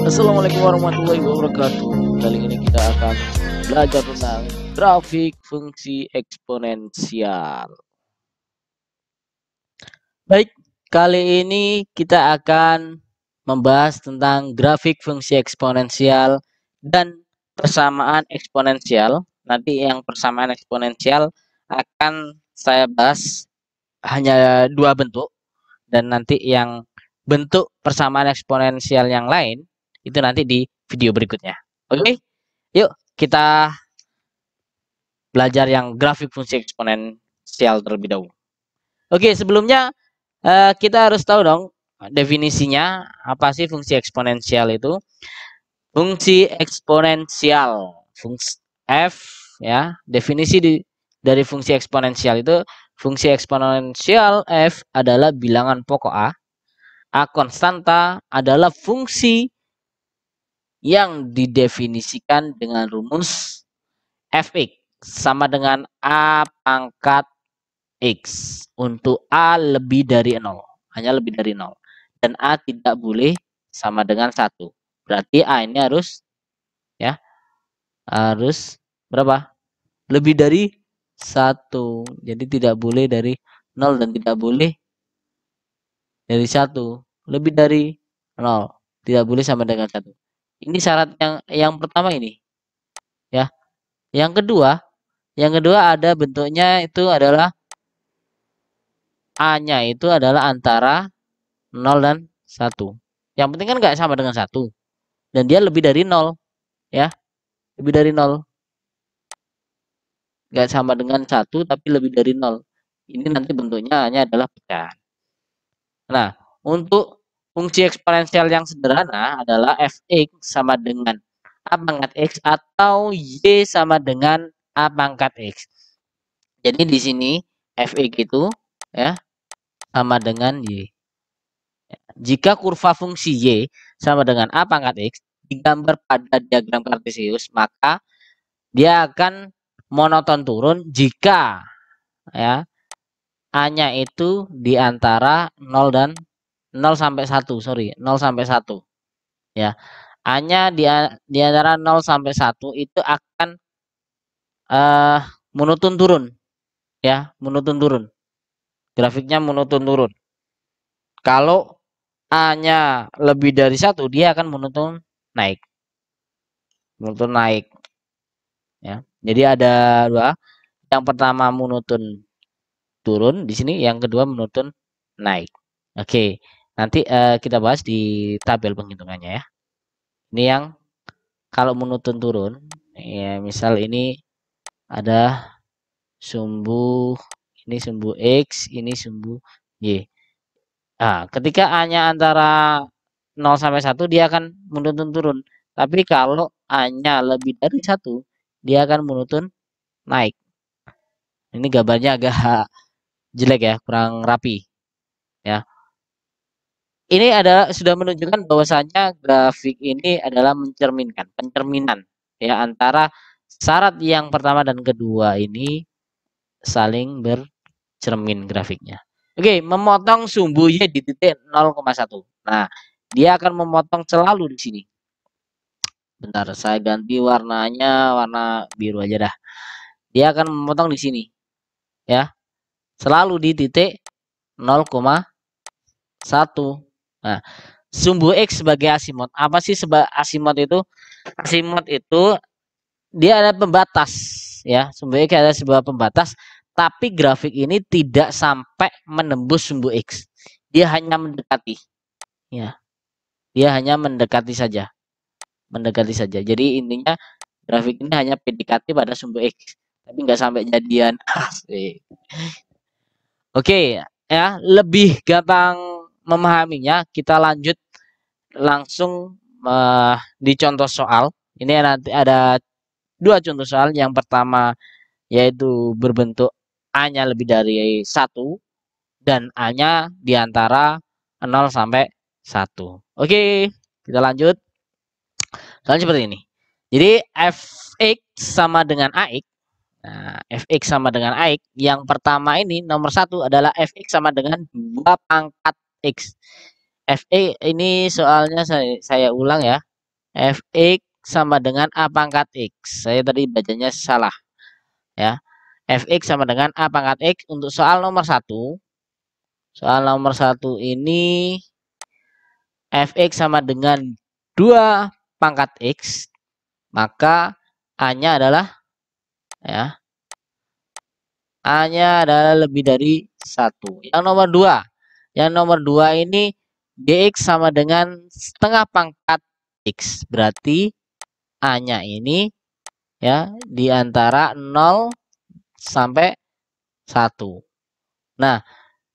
Assalamualaikum warahmatullahi wabarakatuh. Kali ini kita akan belajar tentang grafik fungsi eksponensial. Baik, kali ini kita akan membahas tentang grafik fungsi eksponensial dan persamaan eksponensial. Nanti yang persamaan eksponensial akan saya bahas hanya dua bentuk, dan nanti yang bentuk persamaan eksponensial yang lain itu nanti di video berikutnya. Oke, yuk kita belajar yang grafik fungsi eksponensial terlebih dahulu. Oke, sebelumnya kita harus tahu dong definisinya apa sih fungsi eksponensial itu. Fungsi eksponensial, fungsi f ya, definisi dari fungsi eksponensial itu, fungsi eksponensial f adalah bilangan pokok A konstanta adalah fungsi yang didefinisikan dengan rumus fx sama dengan A pangkat X untuk A lebih dari 0, hanya lebih dari 0, dan A tidak boleh sama dengan 1. Berarti A ini harus berapa? Lebih dari 1. Jadi tidak boleh dari 0 dan tidak boleh dari 1. Lebih dari 0, tidak boleh sama dengan 1. Ini syarat yang pertama ini ya. Yang kedua ada bentuknya itu adalah A-nya itu adalah antara 0 dan 1. Yang penting kan nggak sama dengan 1. Dan dia lebih dari 0 ya. Lebih dari 0. Nggak sama dengan 1 tapi lebih dari 0. Ini nanti bentuknya hanya adalah pecahan. Nah, untuk fungsi eksponensial yang sederhana adalah fx sama dengan A pangkat X atau Y sama dengan A pangkat X. Jadi di sini fx itu ya sama dengan Y. Jika kurva fungsi Y sama dengan A pangkat X digambar pada diagram kartesius, maka dia akan monoton turun jika ya A-nya itu di antara 0 dan 0 sampai 1, 0 sampai 1. Ya. A-nya di antara 0 sampai 1 itu akan monoton turun. Ya, monoton turun. Grafiknya monoton turun. Kalau A-nya lebih dari 1, dia akan monoton naik. Monoton naik. Ya. Jadi ada dua. Yang pertama monoton turun di sini, yang kedua monoton naik. Oke, nanti kita bahas di tabel penghitungannya ya. Ini yang kalau monoton turun, ya misal ini ada sumbu, ini sumbu X, ini sumbu Y. Nah, ketika A-nya antara 0 sampai 1, dia akan monoton turun. Tapi kalau A-nya lebih dari 1, dia akan monoton naik. Ini gambarnya agak jelek ya, kurang rapi ya. Ini adalah sudah menunjukkan bahwasanya grafik ini adalah pencerminan ya antara syarat yang pertama dan kedua ini saling bercermin grafiknya. Oke, memotong sumbu Y di titik 0,1. Nah, dia akan memotong selalu di sini. Bentar, saya ganti warnanya warna biru aja dah. Dia akan memotong di sini. Ya. Selalu di titik 0,1. Nah, sumbu X sebagai asimot. Apa sih asimot itu? Asimot itu dia ada pembatas ya. Sumbu X ada sebuah pembatas, tapi grafik ini tidak sampai menembus sumbu X. Dia hanya mendekati. Ya. Dia hanya mendekati saja. Mendekati saja. Jadi intinya grafik ini hanya PDKT pada sumbu X, tapi nggak sampai jadian. Oke, ya, lebih gampang memahaminya, kita lanjut langsung di contoh soal. Ini nanti ada dua contoh soal. Yang pertama yaitu berbentuk A-nya lebih dari 1 dan A-nya di antara 0 sampai 1. Oke, kita lanjut. Soalnya seperti ini. Jadi fx sama dengan ax. Nah, fx sama dengan ax. Yang pertama ini nomor 1 adalah fx sama dengan 2 pangkat x. Fe ini soalnya saya ulang ya. fx sama dengan a pangkat x. Saya tadi bacanya salah ya. Fx sama dengan a pangkat x untuk soal nomor 1. Soal nomor 1 ini fx sama dengan 2 pangkat x, maka a-nya adalah ya, a-nya adalah lebih dari 1. Yang nomor 2 ini dx sama dengan setengah pangkat x. Berarti a-nya ini ya di antara 0 sampai 1. Nah,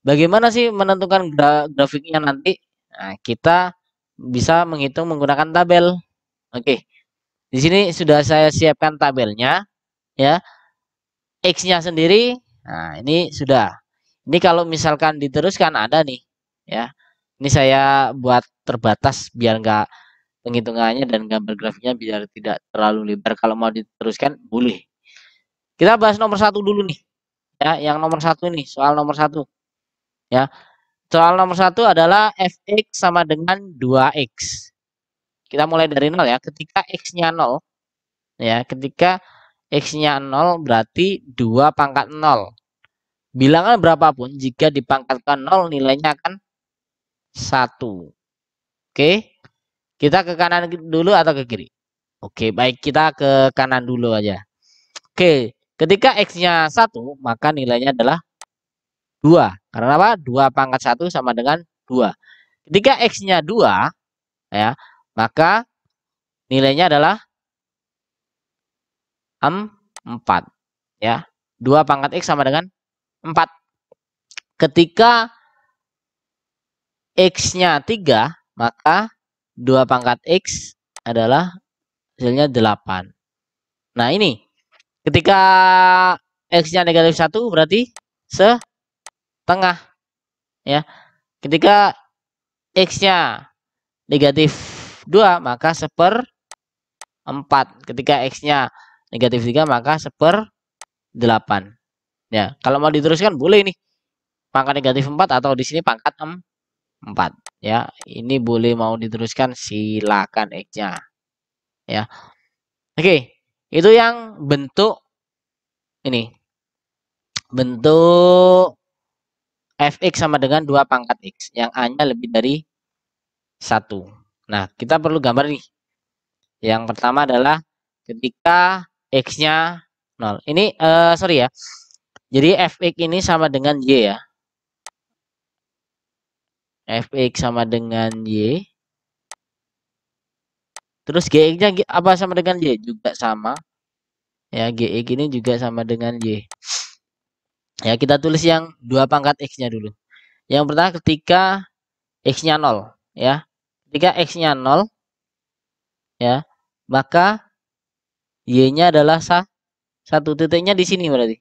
bagaimana sih menentukan grafiknya nanti? Nah, kita bisa menghitung menggunakan tabel. Oke. Di sini sudah saya siapkan tabelnya ya. X-nya sendiri. Nah, ini sudah. Ini kalau misalkan diteruskan ada nih ya. Ini saya buat terbatas biar enggak penghitungannya dan gambar grafiknya biar tidak terlalu lebar. Kalau mau diteruskan boleh. Kita bahas nomor 1 dulu nih. Ya, yang nomor 1 nih, soal nomor 1. Ya. Soal nomor 1 adalah fx sama dengan 2x. Kita mulai dari 0 ya. Ketika x-nya 0 ya, ketika x-nya 0 berarti 2 pangkat 0. Bilangan berapapun jika dipangkatkan 0 nilainya akan 1. Oke. Kita ke kanan dulu atau ke kiri? Oke, baik, kita ke kanan dulu aja. Oke, ketika x-nya 1 maka nilainya adalah 2. Karena apa? 2 pangkat 1 sama dengan 2. Ketika x-nya 2 ya, maka nilainya adalah 4 ya. 2 pangkat x sama dengan 4. Ketika x-nya 3, maka 2 pangkat x adalah hasilnya 8. Nah, ini ketika x-nya negatif 1 berarti setengah ya. Ketika x-nya negatif 2 maka 1/4. Ketika x-nya negatif 3 maka 1/8. Ya, kalau mau diteruskan boleh nih. Pangkat negatif 4 atau di sini pangkat 4 ya. Ini boleh mau diteruskan silakan x-nya ya. Oke, itu yang bentuk ini. Bentuk fx sama dengan 2 pangkat x yang a-nya lebih dari 1. Nah, kita perlu gambar nih. Yang pertama adalah ketika x-nya 0. Ini sorry ya. Jadi fx ini sama dengan y ya. Fx sama dengan y. Terus gx-nya apa sama dengan y? Juga sama. Ya, gx ini juga sama dengan y. Ya, kita tulis yang 2 pangkat x-nya dulu. Yang pertama ketika x-nya 0 ya. Ketika x-nya 0 ya, maka y-nya adalah 1. Titiknya di sini berarti.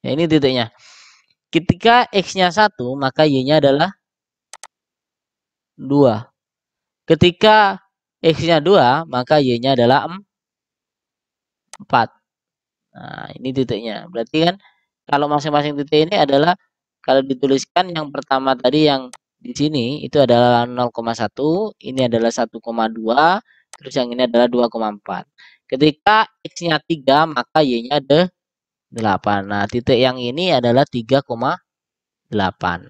Ya, ini titiknya. Ketika x-nya 1, maka y-nya adalah 2. Ketika x-nya 2, maka y-nya adalah 4. Nah, ini titiknya. Berarti kan kalau masing-masing titik ini adalah kalau dituliskan yang pertama tadi yang di sini itu adalah 0,1, ini adalah 1,2, terus yang ini adalah 2,4. Ketika x-nya 3, maka y-nya ada 8. Nah, titik yang ini adalah 3,8.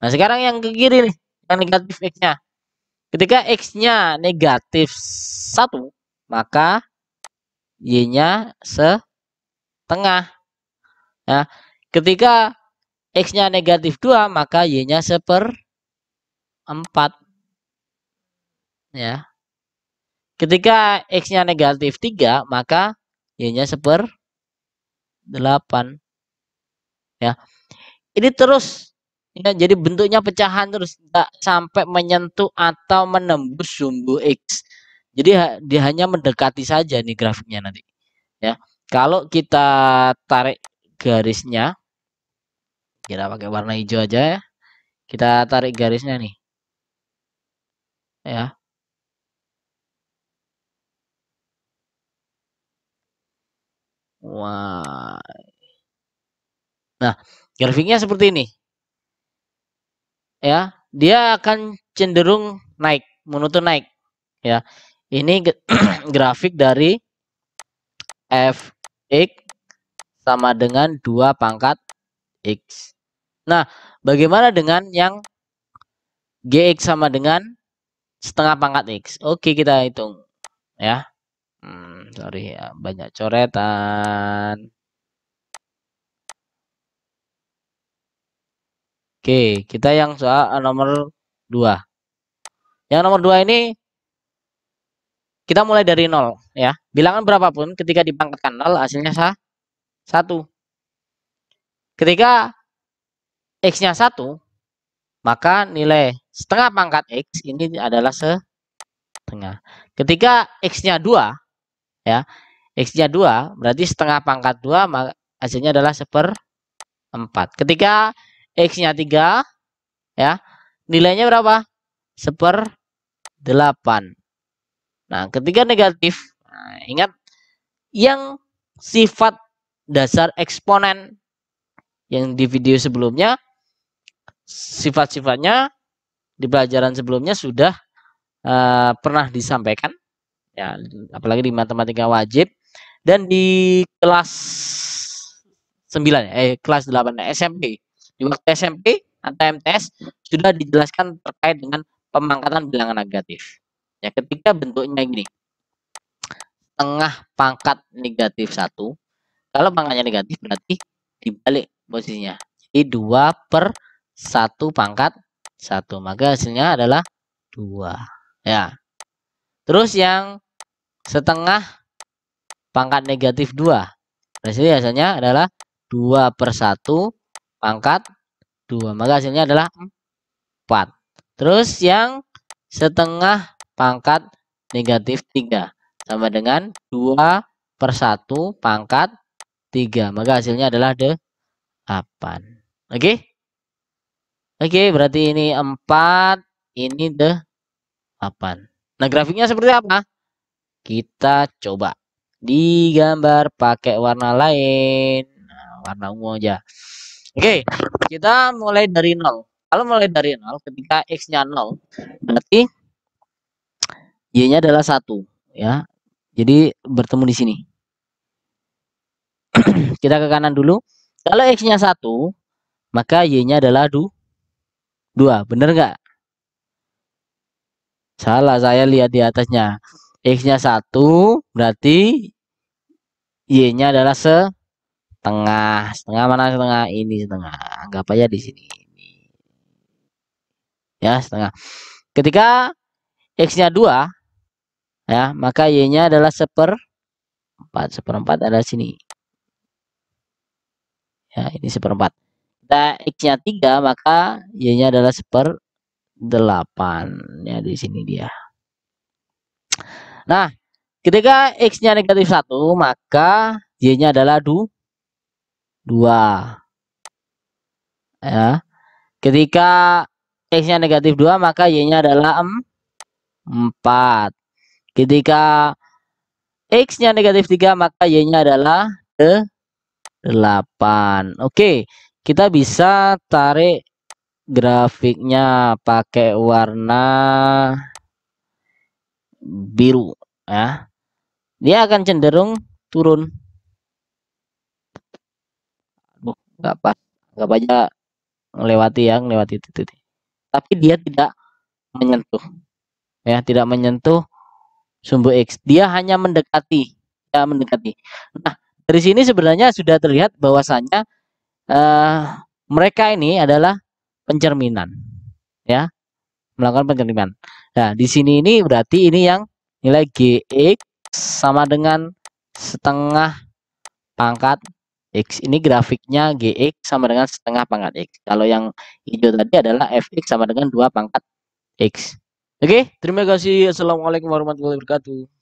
Nah, sekarang yang ke kiri nih, yang negatif x-nya. Ketika x-nya negatif 1, maka y-nya setengah. Ya. Ketika x-nya negatif 2, maka y-nya 1/4. Ya. Ketika x-nya negatif 3, maka y-nya 1/8. Ya. Ini terus ya, jadi bentuknya pecahan terus, tidak sampai menyentuh atau menembus sumbu x. Jadi dia hanya mendekati saja nih grafiknya nanti. Ya. Kalau kita tarik garisnya, kita pakai warna hijau aja ya. Kita tarik garisnya nih. Ya. Wah. Nah, grafiknya seperti ini. Ya, dia akan cenderung naik monoton naik ya. Ini grafik dari fx sama dengan 2 pangkat x. Nah, bagaimana dengan yang gx sama dengan setengah pangkat x? Oke, kita hitung ya. Sorry ya, banyak coretan. Oke, kita yang soal nomor 2. Yang nomor 2 ini kita mulai dari 0 ya. Bilangan berapapun ketika dipangkatkan 0 hasilnya 1. Ketika x-nya 1, maka nilai setengah pangkat x ini adalah setengah. Ketika x-nya 2 ya, x-nya 2 berarti setengah pangkat 2 maka hasilnya adalah 1/4. Ketika x-nya 3 ya, nilainya berapa? 1/8. Nah, ketika negatif, ingat yang sifat dasar eksponen yang di video sebelumnya, sifat-sifatnya di pelajaran sebelumnya sudah pernah disampaikan ya, apalagi di matematika wajib dan di kelas 9 kelas 8 SMP. Di waktu SMP atau MTS sudah dijelaskan terkait dengan pemangkatan bilangan negatif. Ya, ketika bentuknya gini. Setengah pangkat negatif 1. Kalau pangkatnya negatif berarti dibalik posisinya. Jadi 2/1 pangkat 1. Maka hasilnya adalah 2. Ya. Terus yang setengah pangkat negatif 2. Hasilnya adalah 2/1 pangkat 2. Maka hasilnya adalah 4. Terus yang setengah pangkat negatif 3. Sama dengan 2/1 pangkat 3. Maka hasilnya adalah 8. Oke? Oke, berarti ini 4. Ini 8. Nah, grafiknya seperti apa? Kita coba digambar pakai warna lain. Nah, warna ungu aja. Oke, kita mulai dari 0. Kalau mulai dari 0, ketika x-nya 0, berarti y-nya adalah 1. Ya, jadi bertemu di sini. Kita ke kanan dulu. Kalau x-nya 1, maka y-nya adalah 2. Bener nggak? Salah, saya lihat di atasnya. X-nya 1, berarti y-nya adalah setengah. Setengah mana setengah? Ini setengah. Anggap aja di sini. Ya, setengah. Ketika x-nya 2, ya, maka y-nya adalah 1/4. 1/4 ada sini. Ya, ini 1/4. Kita x-nya 3, maka y-nya adalah 1/8. Ya, di sini dia. Nah, ketika x-nya negatif 1, maka y-nya adalah 2. Ya. Ketika x-nya negatif 2, maka y-nya adalah 4. Ketika x-nya negatif 3, maka y-nya adalah 8. Oke, kita bisa tarik grafiknya pakai warna biru ya. Dia akan cenderung turun. Nggak pas, nggak aja melewati titik. Tapi dia tidak menyentuh ya, tidak menyentuh sumbu x. Dia hanya mendekati, ya mendekati. Nah, dari sini sebenarnya sudah terlihat bahwasanya mereka ini adalah pencerminan ya, melakukan pencerminan. Nah, di sini ini berarti ini yang nilai gx sama dengan setengah pangkat x. Ini grafiknya gx sama dengan setengah pangkat x. Kalau yang hijau tadi adalah fx sama dengan 2 pangkat x. Oke, terima kasih. Assalamualaikum warahmatullahi wabarakatuh.